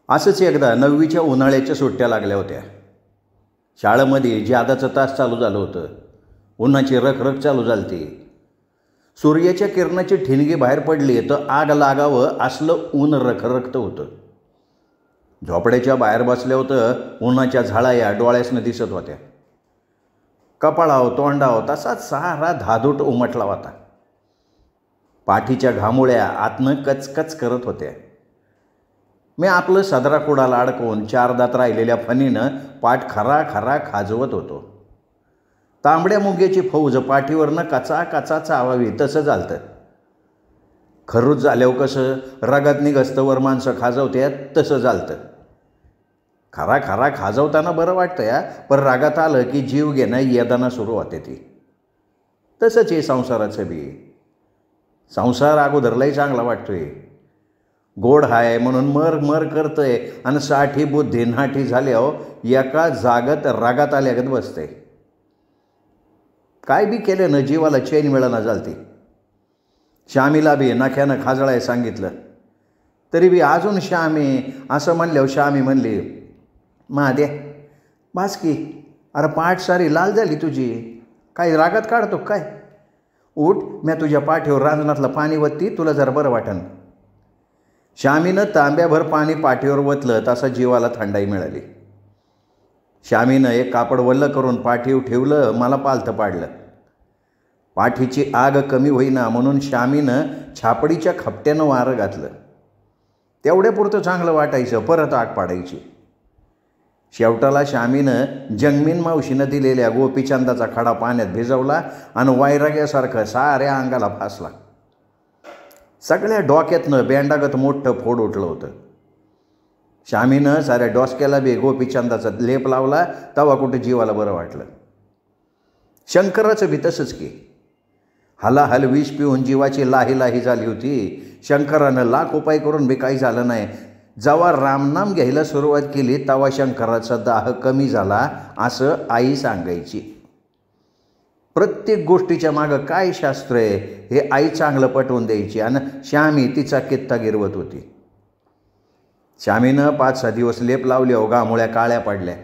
असंच एकदा 9वीच्या उन्हाळ्याच्या सुट्ट्या लागल्या होत्या. शाळेमध्ये ज्यादाचं तास चालू झालं होतं. उन्हाची रखरख चालू झाली. सूर्याच्या किरणाची ठिणगी बाहेर पडली तर आग लागावं असलं ऊन रखरखत होतं. झोपड्याच्या बाहेर बसल्या होतं. उन्हाच्या झाळाया डोळ्यासनं दिसत होत्या. कपाळाव तोंडाव तसाच सारा धादूट उमटला होता. पाठीच्या घामोळ्या आतनं कचकच करत होत्या. मी आपलं सदरा कुडाला अडकवून 4 दात राहिलेल्या फणीनं पाठ खरा खरा खाजवत होतो. तांबड्या मुग्याची फौज पाठीवरनं कचा कचा चावावी तसं झालतं. खरूच झाल्यावर कसं रगात निघस्तवर माणसं खाजवत्यात तसं झालतं. खरा खरा खाजवताना बरं वाटतं या, पण रागात आलं की जीव घेणं येदाना सुरू होते ती. तसंच हे संसाराचं बी. संसार अगोदरलाही चांगला वाटतोय. गोड हाय म्हणून मर मर करतंय आणि 60 बुद्धी नाठी झाल्यावर एका जागत रागात आल्यागत बसतंय. काय बी केलं ना जीवाला चैन मिळना झालती. श्यामीला बी नख्यानं खाजळाय सांगितलं तरी बी अजून श्यामी असं म्हणल्यावर श्यामी म्हणली, महाद्या बास की, अरे पाठ सारी लाल झाली तुझी, काय रागात काढतो काय? उठ, मी तुझ्या पाठीवर रांजणातलं पाणी वत्ती, तुला जरा बरं वाटन. श्यामीनं तांब्याभर पाणी पाठीवर वतलं तसा जीवाला थंडाई मिळाली. श्यामीनं एक कापड वल्लं करून पाठीवर ठेवलं. मला पालथं पाडलं. पाठीची आग कमी होईना म्हणून श्यामीनं छापडीच्या खपट्यानं वारं घातलं. तेवढ्यापुरतं चांगलं वाटायचं, परत आग पाडायची. शेवटाला श्यामीनं जंगमीन मावशीनं दिलेल्या गोपीचंदाचा खडा पाण्यात भिजवला आणि वैराग्यासारखं साऱ्या अंगाला फासला. सगळ्या डोक्यातनं बेंडागत मोठं फोड उठलं होतं. श्यामीनं साऱ्या डोसक्याला बी गोपीचंदाचा लेप लावला. तवा कुठं जीवाला बरं वाटलं. शंकराचं बी तसंच की. हलाहल विष पिऊन जीवाची लाही लाही झाली होती. शंकरानं लाख उपाय करून बी काही झालं नाही. जेव्हा रामनाम घ्यायला सुरुवात केली तेव्हा शंकराचा दाह कमी झाला असं आई सांगायची. प्रत्येक गोष्टीच्या मागं काय शास्त्र आहे हे आई चांगलं पटवून द्यायची आणि श्यामी तिचा कित्ता गिरवत होती. श्यामीनं 5-6 दिवस लेप लावले. घामोळ्या काळ्या पडल्या.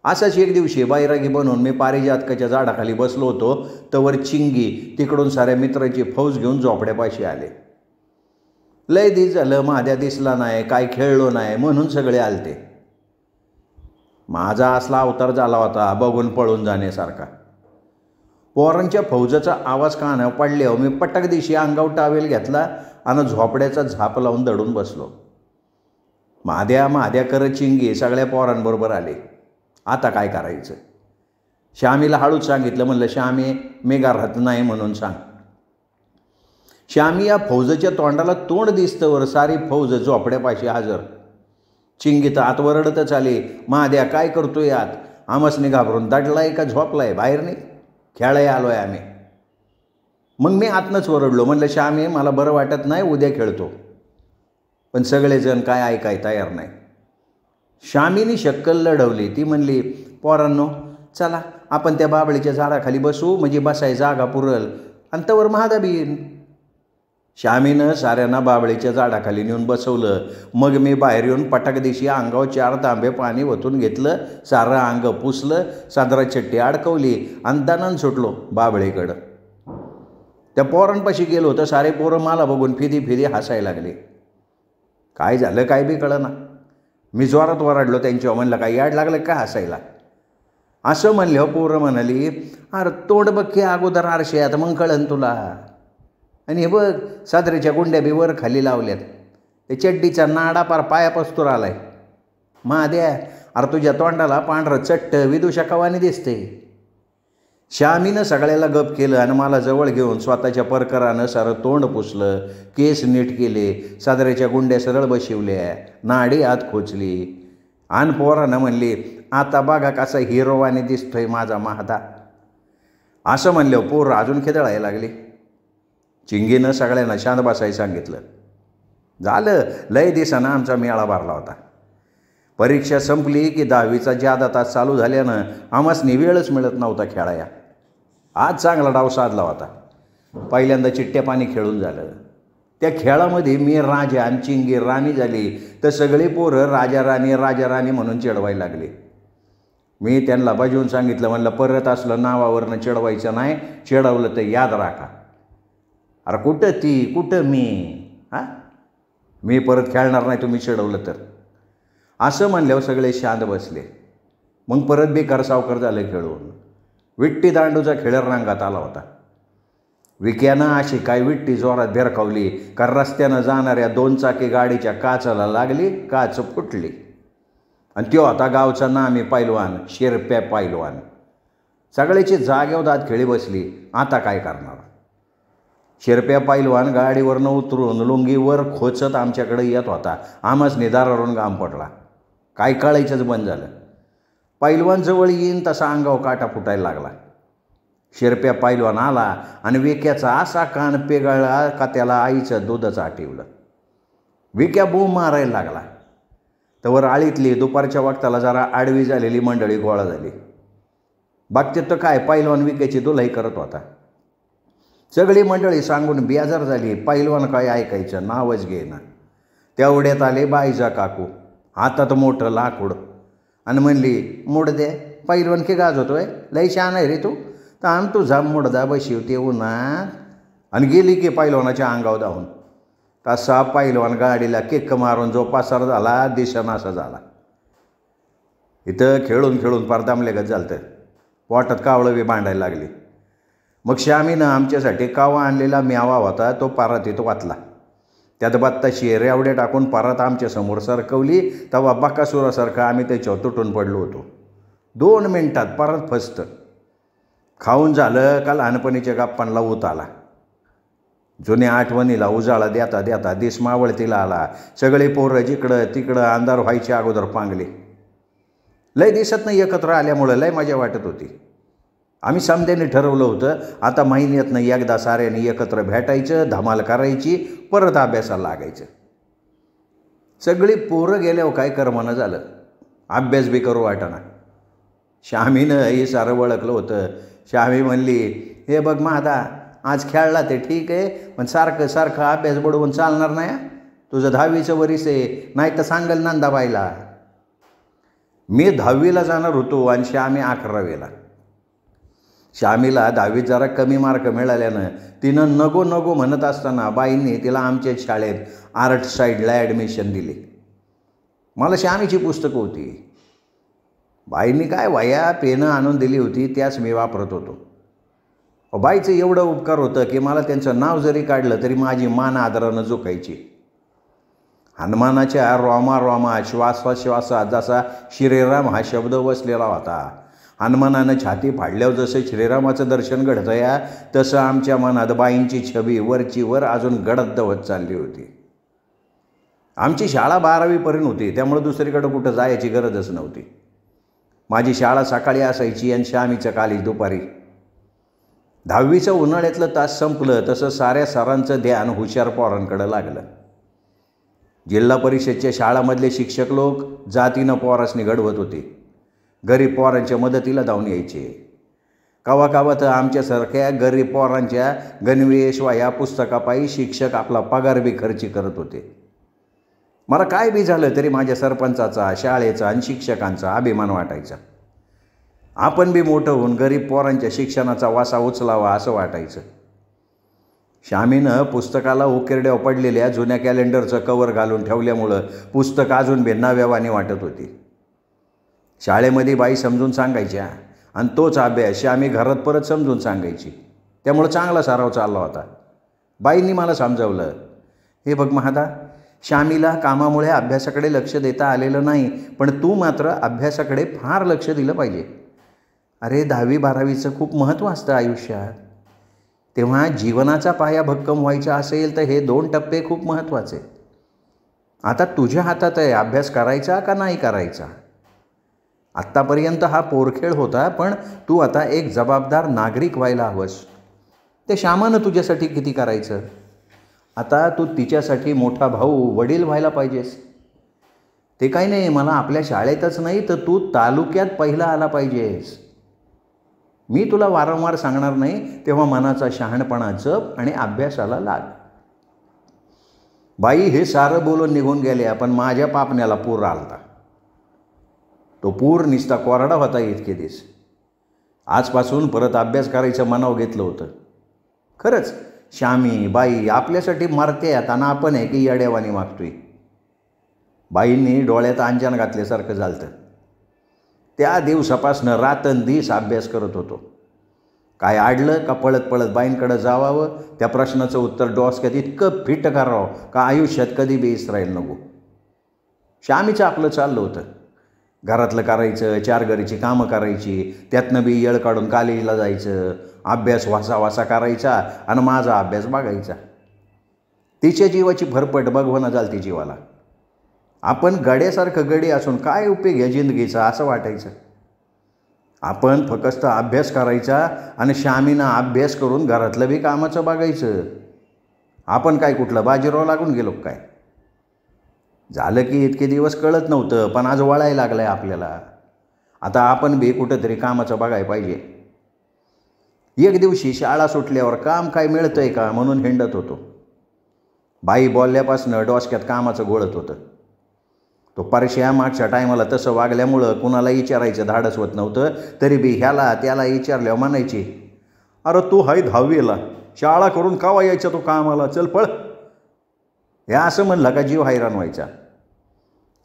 असाच एक दिवशी बैरागी बनवून मी पारिजातकाच्या झाडाखाली बसलो होतो तवर चिंगी तिकडून साऱ्या मित्राची फौज घेऊन झोपड्यापाशी आले. लय दिस झालं महाद्या दिसला नाही, काय खेळलो नाही म्हणून सगळे आलते. माझा असला अवतार झाला होता बघून पळून जाण्यासारखा. पोरांच्या फौजाचा आवाज कानावर पडल्यावर मी पटक दिशी अंगावर टावेल घेतला आणि झोपड्याचा झाप लावून दडून बसलो. महाद्या महाद्या करत चिंगी सगळ्या पोरांबरोबर आले. आता काय करायचं? श्यामीला हळूच सांगितलं. म्हणलं, श्यामी मी घरात नाही म्हणून सांग. श्यामी या फौजेच्या तोंडाला तोंड दिसतंवर सारी फौज झोपड्यापाशी हजर. चिंगी तर आत वरडतच आली, महाद्या काय करतोय आत? आमसने घाबरून दडलाय का झोपलाय? बाहेर नाही, खेळायला आलोय आम्ही. मग मी आतनंच वरडलो. म्हणलं, श्यामी मला बरं वाटत नाही, उद्या खेळतो. पण सगळेजण काय ऐकाय तयार नाही. श्यामीने शक्कल लढवली. ती म्हणली, पोरांनो चला आपण त्या बाबळीच्या झाडाखाली बसू, म्हणजे बसाय जागा पुरल आणि तवर महादा बी येईन. श्यामीनं साऱ्यांना बाबळीच्या झाडाखाली नेऊन बसवलं. मग मी बाहेर येऊन पटाक दिशी अंगावर 4 तांबे पाणी ओतून घेतलं. सारं अंग पुसलं, सादरा चट्टी अडकवली आणि दणान सुटलो बाबळीकडं. त्या पोरांपाशी गेलो तर सारे पोरं मला बघून फिदी फिदी हसायला लागले. काय झालं काय बी कळना. मी जोरात वरडलो त्यांच्यावर. म्हणलं, काय याड लागलं का हसायला? असं म्हणल्यावर पोरं म्हणाली, अरे तोंड बघ की अगोदर आरशात, मग कळन तुला. आणि हे बघ सादरेच्या गुंड्या बी वर खाली लावल्यात. ते चड्डीचा नाडा पार पायापास्तूर आलाय. महाद्या अरे तुझ्या तोंडाला पांढरं चट्ट विदूषकावाने दिसते. श्यामीनं सगळ्याला गप केलं आणि मला जवळ घेऊन स्वतःच्या परकरानं सारं तोंड पुसलं, केस नीट केले, सादरेच्या गुंड्या सरळ बशिवल्या, नाडी आत खोचली. आणि पोरानं म्हणली, आता बघा कसा हिरोवाने दिसतोय माझा महादा. असं म्हणल्यावर पोरं अजून खेदळायला लागली. चिंगीनं सगळ्यांना शांत बसायला सांगितलं. झालं लय दिवसानं आमचा मेळा भरला होता. परीक्षा संपली की 10वीचा ज्यादा तास चालू झाल्यानं आम्हासनी वेळच मिळत नव्हता खेळाया. आज चांगला डाव साधला होता. पहिल्यांदा चिट्ट्या पाणी खेळून झालं. त्या खेळामध्ये मी राजा आणि चिंगी राणी झाली तर सगळी पोरं राजा राणी म्हणून चिडवायला लागली. मी त्यांना बजावून सांगितलं, म्हणलं परत असलं नावावरनं चिडवायचं नाही, चिडवलं तर याद राखा. अरे कुठं ती कुठं मी, हां मी परत खेळणार नाही तुम्ही चिडवलं तर, असं म्हणल्यावर सगळे शांत बसले. मग परत बेकार सावकार झालं खेळून. विट्टी दांडूचा खेळ रंगात आला होता. विक्यानं अशी काय विट्टी जोरात भिरकावली का रस्त्यानं जाणाऱ्या 2 चाकी गाडीच्या काचाला लागली, काच फुटली. आणि तो होता गावचा नामी पैलवान शेरप्या पैलवान. सगळ्याची जागेवर दात खेळी बसली. आता काय करणार? शेरप्या पैलवान गाडीवरनं उतरून लुंगीवर खोचत आमच्याकडे येत होता. आमच निदारावरून घाम पडला. काय कळायचंच बंद झालं. पैलवान जवळ येईन तसा अंगावर काटा फुटायला लागला. शेरप्या पैलवान आला आणि विक्याचा असा कान पेगळला का त्याला आईचं दूधच आठवलं. विक्या बूम मारायला लागला. तवर आळीतली दुपारच्या वक्ताला जरा आडवी झालेली मंडळी गोळा झाली. बागतेत तर काय पैलवान विक्याची दुलाई करत होता. सगळी मंडळी सांगून बेजार झाली. पैलवान काय ऐकायचं नावच घेईना. तेवढ्यात आले बाईजा काकू, हातात मोठं लाकूड, आणि म्हणली, मुड दे, पैलवान की गाजवतोय, लई छान आहे रे तू, तर आम तुझा मुडदा बशिवते उन्हात. आणि गेली की पैलवानाच्या अंगावर धावून. तसा पैलवान गाडीला किक्क मारून जो पासार झाला दिसेनासा झाला. इथं खेळून खेळून पार दमलेगत झालं. पोटात कावळं बी भांडायला लागली. मग श्यामीनं आमच्यासाठी कावा आणलेला म्यावा होता तो पारात इथं वाचला. त्यात बत्ताशी रेवड्या टाकून पारात आमच्यासमोर सरकवली. तेव्हा बकासुरासारखं आम्ही त्याच्यावर तुटून पडलो होतो. 2 मिनिटात परत फस्त खाऊन झालं का लहानपणीच्या गप्पांना ऊत आला. जुन्या आठवणीला उजाळा देता देता दिस मावळतीला आला. सगळे पोरं जिकडं तिकडं अंधार व्हायच्या अगोदर पांगले. लय दिसत नाही एकत्र आल्यामुळं लय मजा वाटत होती. आम्ही समध्याने ठरवलं होतं आता महिन्यातनं एकदा साऱ्यांनी एकत्र भेटायचं, धमाल करायची, परत अभ्यासाला लागायचं. सगळी पोरं गेल्यावर काय करमानं झालं. अभ्यास बी करू वाटाना. श्यामीनं हे सारं ओळखलं होतं. श्यामी म्हणली, हे बघ मादा, आज खेळला ते ठीक आहे, पण सारखं सारखं अभ्यास बुडवून चालणार नाही. तुझं 10वीचं वरीस आहे, नाही तर सांगल नंदाबाईला. मी 10वीला जाणार होतो आणि श्यामी 11वीला. श्यामीला 10वीत जरा कमी मार्क मिळाल्यानं तिनं नको नको म्हणत असताना बाईंनी तिला आमच्या शाळेत आर्ट साईडला ॲडमिशन दिली. मला श्यामीची पुस्तकं होती. बाईंनी काय वह्या पेनं आणून दिली होती, त्याच मी वापरत होतो. बाईचं एवढं उपकार होतं की मला त्यांचं नाव जरी काढलं तरी माझी मान आदरानं झुकायची. हनुमानाच्या रोमा श्वासोश्वासात जसा श्रीराम हा शब्द वसलेला होता. हनुमानानं छाती फाडल्यावर जसं श्रीरामाचं दर्शन घडतं या तसं आमच्या मनात बाईंची छबी वरची वर अजून गडद होत चालली होती. आमची शाळा 12वीपर्यंत होती, त्यामुळे दुसरीकडं कुठं जायची गरजच नव्हती. माझी शाळा सकाळी असायची आणि श्यामीचं कॉलेज दुपारी. 10वीचं उन्हाळ्यातलं तास संपलं तसं साऱ्या सरांचं ध्यान हुशार पोरांकडं लागलं. जिल्हा परिषदच्या शाळामधले शिक्षक लोक जातीनं पोरासनी घडवत होते. गरीब पोरांच्या मदतीला धावून यायचे. कवा कवा तर आमच्यासारख्या गरीब पोरांच्या गणवेश वह्या पुस्तकापायी शिक्षक आपला पगार बी खर्ची करत होते. मला काय बी झालं तरी माझ्या सरपंचाचा, शाळेचा आणि शिक्षकांचा अभिमान वाटायचा. आपण बी मोठं होऊन गरीब पोरांच्या शिक्षणाचा वासा उचलावा असं वाटायचं. श्यामीनं पुस्तकाला उकिरड्यावर पडलेल्या जुन्या कॅलेंडरचं कवर घालून ठेवल्यामुळं पुस्तक अजून बी नव्यावानी वाटत होती. शाळेमध्ये बाई समजून सांगायच्या आणि तोच अभ्यास श्यामी घरात परत समजून सांगायची. त्यामुळं चांगला सराव चालला होता. बाईंनी मला समजावलं, हे बघ महादा, श्यामीला कामामुळे अभ्यासाकडे लक्ष देता आलेलं नाही, पण तू मात्र अभ्यासाकडे फार लक्ष दिलं पाहिजे. अरे 10वी-12वीचं खूप महत्त्व असतं आयुष्यात. तेव्हा जीवनाचा पाया भक्कम व्हायचा असेल तर हे 2 टप्पे खूप महत्त्वाचे. आता तुझ्या हातात आहे अभ्यास करायचा का नाही करायचा. आत्तापर्यंत हा पोरखेळ होता, पण तू आता एक जबाबदार नागरिक व्हायला हवंस. ते श्यामानं तुझ्यासाठी किती करायचं. आता तू तिच्यासाठी मोठा भाऊ, वडील व्हायला पाहिजेस. ते काही नाही, मला आपल्या शाळेतच नाही तर तू तालुक्यात पहिला आला पाहिजेस. मी तुला वारंवार सांगणार नाही, तेव्हा मनाचा शहाणपणा जप आणि अभ्यासाला लाग. बाई हे सारं बोलून निघून गेल्या, पण माझ्या पापण्याला पूर आलता. तो पूर निसता कोरडा होता इतके दिवस. आजपासून परत अभ्यास करायचं मनाव घेतलं होतं. खरंच श्यामी बाई आपल्यासाठी मरतेत आणि आपण आहे की येड्यावानी मागतोय. बाईंनी डोळ्यात अंजन घातल्यासारखं झालं. त्या दिवसापासनं रात्रंदिवस अभ्यास करत होतो. काय आडलं का पळत पळत बाईंकडं जावावं, त्या प्रश्नाचं उत्तर डोसक्यात इतकं फिट करावं का आयुष्यात कधी बी इसरायल नको. श्यामीचं आपलं चाललं होतं. घरातलं करायचं, चार घरीची कामं करायची, त्यातनं बी येळ काढून कॉलेजला जायचं, अभ्यास वासा करायचा आणि माझा अभ्यास बघायचा. तिच्या जीवाची फरफट बघवणं झालं ती जीवाला. आपण गड्यासारखं गडी असून काय उपयोग घ्या जिंदगीचा असं वाटायचं. आपण फक्त अभ्यास करायचा आणि श्यामीनं अभ्यास करून घरातलं बी कामाचं बघायचं. आपण काय कुठलं बाजीराव लागून गेलो काय. झालं की इतके दिवस कळत नव्हतं, पण आज वळायला लागलं आहे आपल्याला. आता आपण बी कुठंतरी कामाचं बघायला पाहिजे. एक दिवशी शाळा सुटल्यावर काम काय मिळतंय का म्हणून हिंडत होतो. बाई बोलल्यापासनं डोसक्यात कामाचं गोळत होतं. तो परश्या मागच्या टायमाला तसं वागल्यामुळं कुणाला विचारायचं धाडस होत नव्हतं. तरी बी ह्याला त्याला विचारल्यावर म्हणायची, अरे तू हाय 10वीला, शाळा करून कावा यायचा तो कामाला, चल पळ. हे असं म्हणलं का जीव हैराण व्हायचा.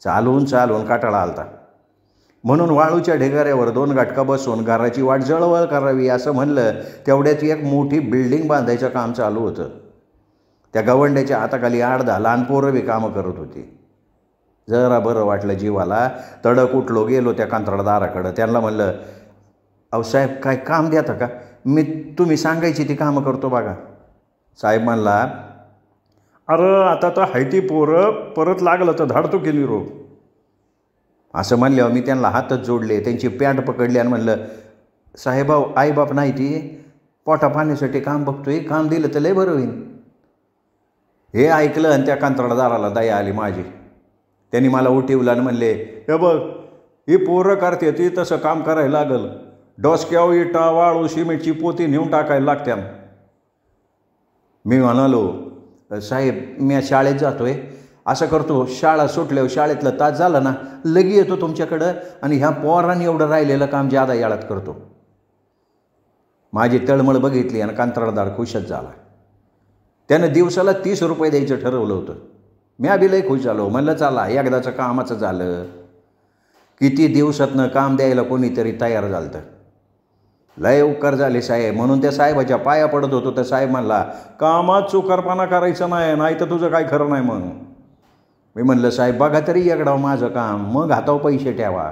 चालून चालून काटाळा आलता. म्हणून वाळूच्या ढिगाऱ्यावर 2 गाठका बसून घराची वाट जळवळ करावी असं म्हणलं. तेवढ्यात एक मोठी बिल्डिंग बांधायचं काम चालू होतं. त्या गवंड्याच्या हाताखाली 8-10 लहान पोरं बी कामं करत होती. जरा बरं वाटलं जीवाला. तडक उठलो, गेलो त्या कंत्राटदाराकडं. त्यांना म्हणलं, अहो साहेब काय काम द्याता का, मी तुम्ही सांगायची ती कामं करतो बघा. साहेब म्हणला, अरे आता तर हायती पोरं, परत लागलं तर धाडतो की निरोप. असं म्हणल्यावर मी त्यांना हातच जोडले, त्यांची पॅन्ट पकडली आणि म्हणलं, साहेबाव आईबाप नाही ती, पोटा पाण्यासाठी काम बघतोय, काम दिलं तर लय बरं होईल. हे ऐकलं आणि त्या कंत्राटदाराला दया आली माझी. त्यांनी मला उठवलं आणि म्हणले, हे बघ ही पोरं करते ती तसं काम करायला लागल. डोसक्याव इटा वाळू सिमेंटची पोती नेऊन टाकायला लागत्या. मी म्हणालो, साहेब मी शाळेत जातोय, असं करतो शाळा सुटल्यावर शाळेतलं तास झालं ना लगी येतो तुमच्याकडं आणि ह्या पोरांनी एवढं राहिलेलं काम जादा याळात करतो. माझी तळमळ बघितली आणि कंत्राटदार खुशच झाला. त्यानं दिवसाला 30 रुपये द्यायचं ठरवलं होतं. मी बी लय खुश झालो. म्हणलं चला एकदाचं कामाचं झालं. किती दिवसातनं काम द्यायला कोणीतरी तयार झालं. लय उपकार झाले साहेब म्हणून त्या साहेबाच्या पाया पडत होतो. तर साहेब म्हणला, कामात चुकारपणा करायचं नाही तर तुझं काय खरं नाही. मग मी म्हणलं, साहेब बघा तरी एकडाव माझं काम, मग हातावर पैसे ठेवा.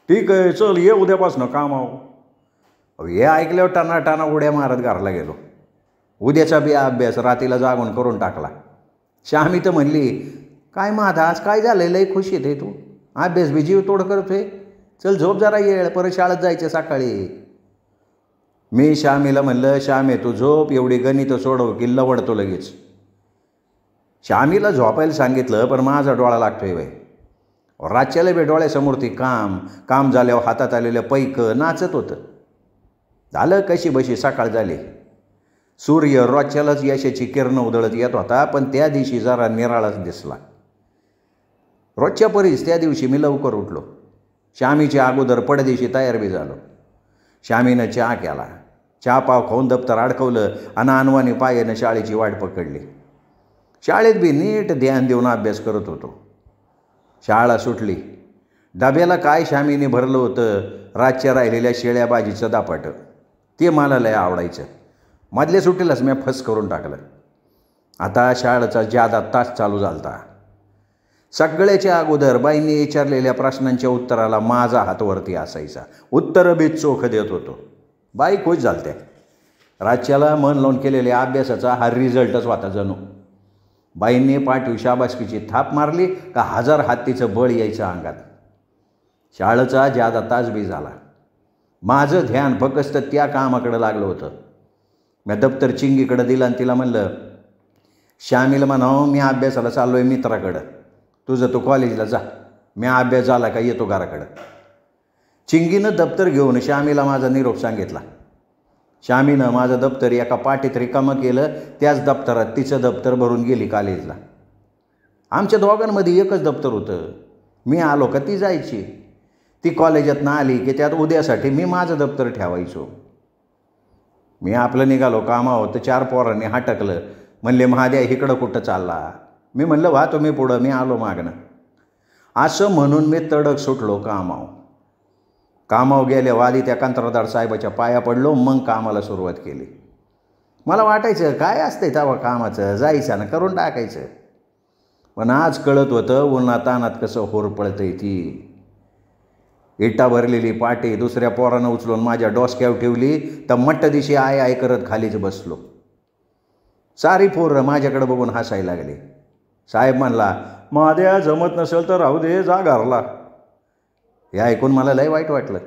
ठीक आहे चल ये उद्यापासनं कामावर. हे ऐकल्यावर टाना उड्या मारत घरला गेलो. उद्याचा बी अभ्यास रात्रीला जागून करून टाकला. श्यामी तर म्हणली, काय माझा आज काय झालं, लय खुश येते तू, अभ्यास बी जीव तोड करतोय, चल झोप जरा येळ, परत शाळेत जायचं सकाळी. मी श्यामीला म्हणलं, श्यामे तू झोप, एवढी गणित सोडव की लवडतो लगेच. श्यामीला झोपायला सांगितलं पण माझा डोळा लागतोय बाई. रातच्याला बी डोळ्यासमोर ती काम झाल्यावर हातात आलेलं पैक नाचत होतं. झालं कशी बशी सकाळ झाली. सूर्य रोजच्यालाच यशाची किरणं उधळत येत होता, पण त्या दिवशी जरा निराळाच दिसला. रोजच्या परीस त्या दिवशी मी लवकर उठलो. श्यामीच्या अगोदर पडदेशी तयार बी झालो. श्यामीनं चहा केला. चहा पाव खाऊन दप्तर अडकवलं आणि अनवानी पायानं शाळेची वाट पकडली. शाळेत बी नीट ध्यान देऊन अभ्यास करत होतो. शाळा सुटली. डब्याला काय श्यामीने भरलं होतं, रातच्या राहिलेल्या शेळ्या भाजीचं दापाटं. ते मला लय आवडायचं. मधल्या सुट्टीलाच मी फस करून टाकलं. आता शाळेचा जादा तास चालू झालता. सगळ्याच्या अगोदर बाईंनी विचारलेल्या प्रश्नांच्या उत्तराला माझा हात वरती असायचा. उत्तरं बी चोख देत होतो. बाई खुश झालत्या. रातच्याला मन लावून केलेल्या अभ्यासाचा हा रिझल्टच होता जणू. बाईंनी पाठीव शाबासकीची थाप मारली का 1000 हत्तीचं बळ यायचं अंगात. शाळेचा जादा तास बी झाला. माझं ध्यान फक्त त्या कामाकडं लागलं होतं. मी दप्तर चिंगीकडं दिलं आणि तिला म्हणलं, श्यामीला म्हणावं मी अभ्यासाला चाललो आहे मित्राकडं, तुझं तू कॉलेजला जा, मी अभ्यास झाला का येतो घराकडं. चिंगीनं दप्तर घेऊन श्यामीला माझा निरोप सांगितला. श्यामीनं माझं दप्तर एका पाटीत रिकामं केलं. त्याच दप्तरात तिचं दप्तर भरून गेली कॉलेजला. आमच्या दोघांमध्ये एकच दप्तर होतं. मी आलो का ती जायची. ती कॉलेजातनं आली की त्यात उद्यासाठी मी माझं दप्तर ठेवायचो. मी आपलं निघालो कामावर तर 4 पोरांनी हटकलं. म्हणले महाद्या इकडं कुठं चालला. मी म्हणलं वा तुम्ही पुढं, मी आलो मागणं. असं म्हणून मी तडक सुटलो कामावर गेले वाली त्या कंत्राटदार साहेबाच्या पाया पडलो. मग कामाला सुरुवात केली. मला वाटायचं काय असतंय तेव्हा कामाचं, जायचं ना करून टाकायचं. पण आज कळत होतं उन्हातानात कसं होरपळतंय ती. इटा भरलेली पाटी दुसऱ्या पोरानं उचलून माझ्या डोसक्यावर ठेवली तर मट्टदिशी आय आय करत खालीच बसलो. सारी पोरं माझ्याकडे बघून हसायला लागले. साहेब म्हणला महाद्या जमत नसेल तर राहू दे, जा घरला. हे ऐकून मला लय वाईट वाटलं.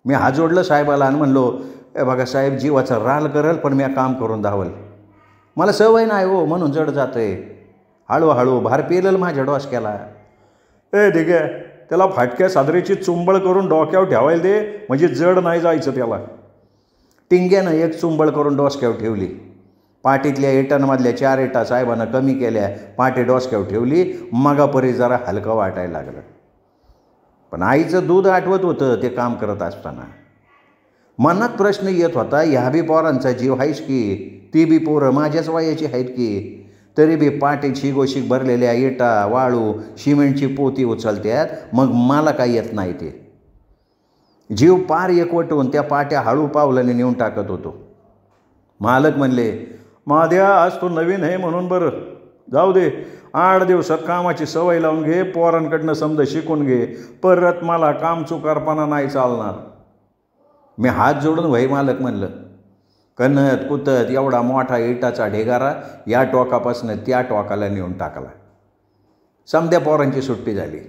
मी हात जोडलं साहेबाला आणि म्हणलो ए बघा साहेब, जीवाचा राल करेल पण मी काम करून धावल. मला सवय नाही हो म्हणून जड जातंय. हळूहळू भार पेलेल माझ्या डोसक्याला. ए ठीक आहे, त्याला फाटक्या सादरीची चुंबळ करून डोक्यावर ठेवायला दे, म्हणजे जड नाही जायचं त्याला. टिंग्यानं एक चुंबळ करून डोसक्यावर ठेवली. पाटीतल्या इटांमधल्या 4 इटा साहेबानं कमी केल्या, पाटी डोसक्यावर ठेवली. मगापरी जरा हलकं वाटायला लागलं. पण आईचं दूध आठवत होतं ते काम करत असताना. मनात प्रश्न येत होता, ह्या बी पोरांचा जीव आहेच की, ती बी पोरं माझ्याच वयाची आहेत की, तरी बी पाटी शिगोशिक भरलेल्या इटा वाळू सिमेंटची पोती उचलत्यात, मग मला काही येत नाही ते. जीव पार एकवटून त्या पाट्या हळू पावलाने नेऊन टाकत होतो. मालक म्हणले महाद्या आज तू नवीन आहे म्हणून बरं, जाऊ दे, 8 दिवसात कामाची सवय लावून घे, पोरांकडनं समजा शिकून घे, परत मला काम चुकारपणा नाही चालणार. मी हात जोडून वही मालक म्हणलं. कणत कुतत एवढा मोठा इटाचा ढेगारा या टोकापासून त्या टोकाला नेऊन टाकला. समध्या पोरांची सुट्टी झाली.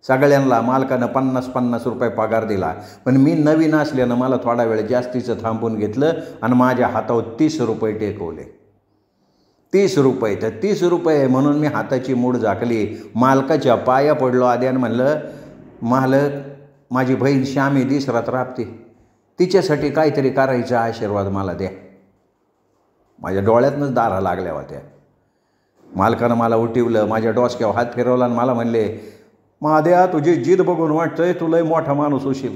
सगळ्यांना मालकानं 50-50 रुपये पगार दिला. पण मी नवीन असल्यानं मला थोडा वेळ जास्तीचं थांबून घेतलं आणि माझ्या हातावर 30 रुपये टेकवले. 30 रुपये तर 30 रुपये म्हणून मी हाताची मूठ झाकली. मालकाच्या पाया पडलो आद्यानं म्हणलं मालक, माझी बहीण श्यामी दिसरात राबते, तिच्यासाठी काहीतरी करायचा आशीर्वाद मला द्या. माझ्या डोळ्यातनंच दारा लागल्या होत्या. मालकानं मला उठवलं, माझ्या डोसक्यावर हात फिरवला आणि मला म्हणले महाद्या, तुझी जिद बघून वाटतंय तुलाही मोठा माणूस होशील.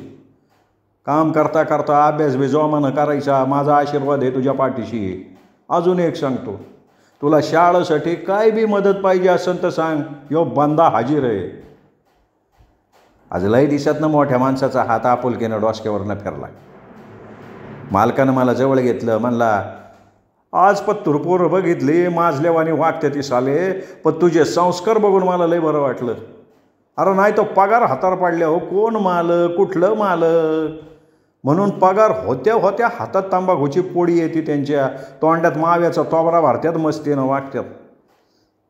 काम करता करता अभ्यास बी जोमानं करायचा, माझा आशीर्वाद आहे तुझ्या पाठीशी. अजून एक सांगतो, तुला शाळेसाठी काय बी मदत पाहिजे असेल तर सांग, यो बंदा हाजीर आहे. आज लय दिवसातनं मोठ्या माणसाचा हात आपुलकीनं डोसक्यावरनं फिरला. मालकानं मला जवळ घेतलं, म्हणला आज पत्तूर पोरं बघितली माजल्यावानी वागते ती साले, पण तुझे संस्कार बघून मला लय बरं वाटलं. अरे नाही तो पगार हातावर पाडल्या हो, कोण मालक कुठलं मालक, म्हणून पगार होत्या होत्या हातात तंबाखूची पोळी येते, त्यांच्या तोंडात माव्याचा तोबरा भरत्यात, मस्तीनं वागत्यात.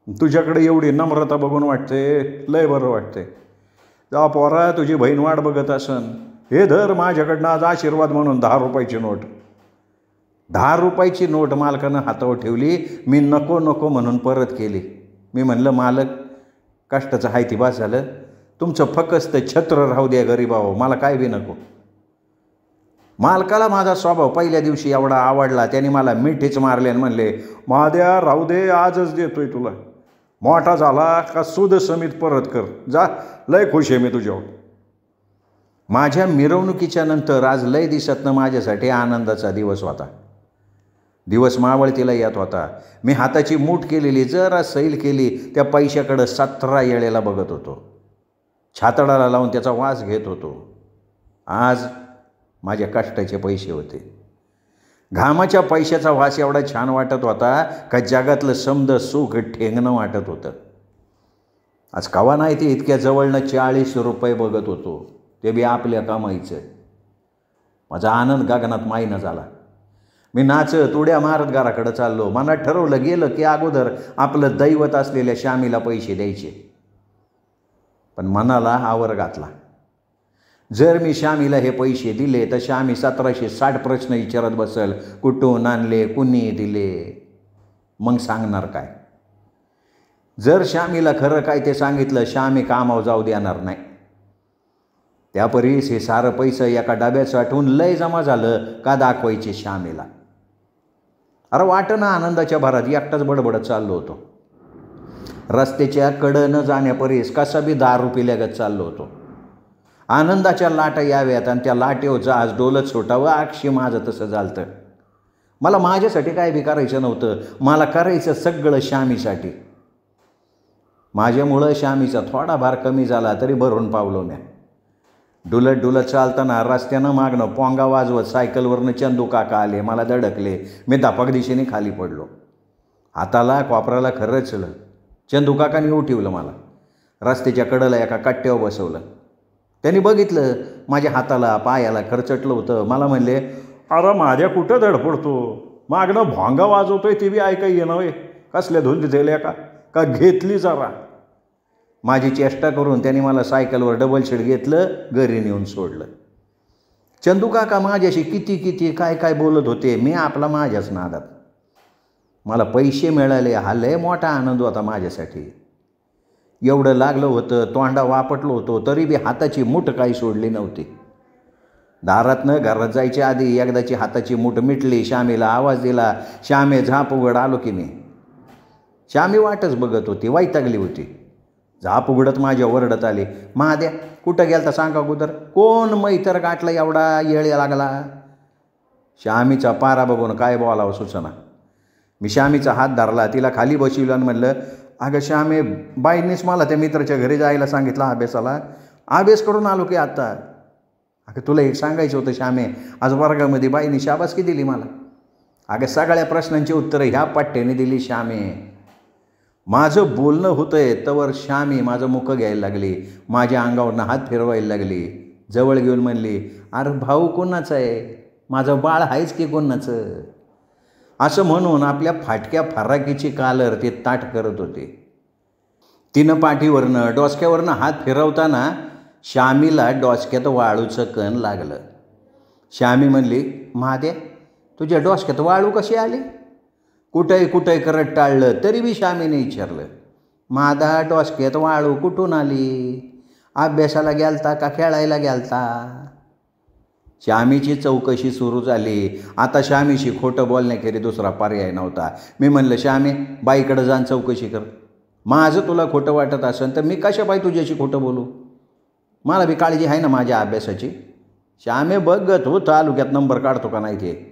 तुझ्याकडे एवढी नम्रता बघून वाटते, लय बरं वाटते. जा पोरा, तुझी बहीण वाट बघत असन, हे धर माझ्याकडनं आज आशीर्वाद म्हणून 10 रुपयाची नोट. 10 रुपयाची नोट मालकानं हातावर ठेवली. मी नको नको म्हणून परत केली. मी म्हणलं मालक, कष्टाचं हायती बास झालं, तुमचं फकस्त छत्र राहू द्या गरीबाहो, मला काय बी नको. मालकाला माझा स्वभाव पहिल्या दिवशी एवढा आवडला, त्याने मला मिठीच मारले आणि म्हणले महाद्या राहू दे, आजच देतोय तुला, मोठा झाला का सुद समित परत कर, जा, लय खुश आहे मी तुझ्यावर. माझ्या मिरवणुकीच्या नंतर आज लय दिवसातनं माझ्यासाठी आनंदाचा दिवस होता. दिवस मावळतीला येत होता. मी हाताची मूठ केलेली जरा सैल केली त्या पैशाकडं 17 येळेला बघत होतो. छातडाला लावून त्याचा वास घेत होतो. आज माझ्या कष्टाचे पैसे होते. घामाच्या पैशाचा वास एवढा छान वाटत होता का जगातलं समद सुख ठेंगणं वाटत होतं. आज कवा नाही ते इतक्या जवळनं 40 रुपये बघत होतो, ते बी आपल्या कमाईचं. माझा आनंद गगनात माईनं झाला. मी नाचत उड्या मारत घराकडं चाललो. मनात ठरवलं गेलं की अगोदर आपलं दैवत असलेल्या श्यामीला पैसे द्यायचे. पण मनाला आवर घातला, जर मी श्यामीला हे पैसे दिले तर श्यामी 1760 प्रश्न विचारत बसल, कुठून आणले, कुणी दिले, मग सांगणार काय. जर श्यामीला खरं काय ते सांगितलं, श्यामी कामावर जाऊ देणार नाही. त्यापरीस हे सारं पैसं एका डब्यात साठवून लय जमा झालं का दाखवायचे श्यामीला. अरे वाटणं आनंदाच्या भरात एकटाच बडबडत चाललो होतो. रस्त्याच्या कडनं जाण्यापरीस कसा बी दारू पिल्यागत चाललो होतो. आनंदाच्या लाटा याव्यात आणि त्या लाटेवर जहाज डोलत सुटावं, अक्षी माझं तसं झालतं. मला माझ्यासाठी काय बी करायचं नव्हतं, मला करायचं सगळं श्यामीसाठी. माझ्यामुळं श्यामीचा थोडा भार कमी झाला तरी भरून पावलो म्या. डुलत डुलत चालताना रस्त्यानं मागणं पोंगा वाजवत सायकलवरनं चंदू काका आले. मला धडकले. मी धापक दिशेने खाली पडलो. हाताला कॉपराला खरचलं. चंदू काकाने उठवलं मला. रस्त्याच्या कडेला एका कट्ट्यावर बसवलं. त्यांनी बघितलं माझ्या हाताला पायाला खरचटलं होतं. मला म्हणले, अरे माझ्या कुठं धडपडतो, मागणं भोंगा वाजवतोय ती बी ऐकाय ये नव्हे, कसल्या धुंद दिल्या का घेतली जरा. माझी चेष्टा करून त्यांनी मला सायकलवर डबल शीट घेतलं, घरी नेऊन सोडलं. चंदू काका माझ्याशी किती किती काय काय बोलत होते, मी आपला माझ्याच नादात. मला पैसे मिळाले हा लय मोठा आनंद होता माझ्यासाठी. एवढं लागलं होतं, तोंडा वापटलो होतो, तरी बी हाताची मूठ काही सोडली नव्हती. दारातनं घरात जायच्या आधी एकदाची हाताची मूठ मिटली. श्यामीला आवाज दिला. श्यामे झाप उघड. आलो की मी. श्यामी वाटच बघत होती, वैतागली होती. झाप उघडत माझ्या ओरडत आली, महाद्या कुठं गेलता सांगा अगोदर, कोण मैतर गाठला एवढा येळ लागला. श्यामीचा पारा बघून काय बोलावं सुचना. मी श्यामीचा हात धरला, तिला खाली बसविलं आणि म्हणलं, अगं श्यामे, बाईंनीच मला त्या मित्राच्या घरी जायला सांगितलं अभ्यासाला. अभ्यास करून आलो की आता. अगं तुला एक सांगायचं होतं श्यामे, आज वर्गामध्ये बाईंनी शाबासकी दिली मला. अगं सगळ्या प्रश्नांची उत्तरं ह्या पट्ट्याने दिली श्यामे. माझं बोलणं होतंय तवर श्यामी माझं मुख घ्यायला लागली, माझ्या अंगावरनं हात फिरवायला लागली. जवळ घेऊन म्हणली, अरे भाऊ कोणाचं आहे, माझं बाळ आहेच की कोणाचं. असं म्हणून आपल्या फाटक्या फराकीची कालर ते ताट करत होते. तिनं पाठीवरनं डोसक्यावरनं हात फिरवताना श्यामीला डोसक्यात वाळूचं कण लागलं. श्यामी म्हणली, महादे तुझ्या डोसक्यात वाळू कशी आली. कुठंही करत टाळलं तरी बी श्यामीने विचारलं, माझा डोसक्यात वाळू कुठून आली, अभ्यासाला गेलता का खेळायला गेलता. श्यामीची चौकशी सुरू झाली. आता श्यामीशी खोटं बोलण्याखेरी दुसरा पर्याय नव्हता. मी म्हणलं, श्यामी बाईकडं जाऊन चौकशी कर. माझं तुला खोटं वाटत असेल तर मी कशा बाई तुझ्याशी खोटं बोलू, मला बी काळजी आहे ना माझ्या अभ्यासाची. श्यामे बघत हो तालुक्यात नंबर काढतो का नाही ते.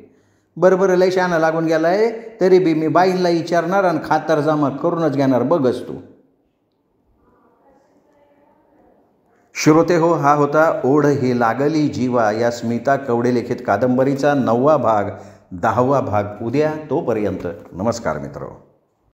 बरं लय शहाणा लागून गेला आहे, तरी बी मी बाईंना विचारणार आणि खातर जमा करूनच घेणार, बघच तू. श्रोते हो, हा होता ओढ ही लागली जीवा या स्मिता कवडे लिखित कादंबरीचा 9वा भाग 10वा भाग उद्या. तोपर्यंत नमस्कार मित्र.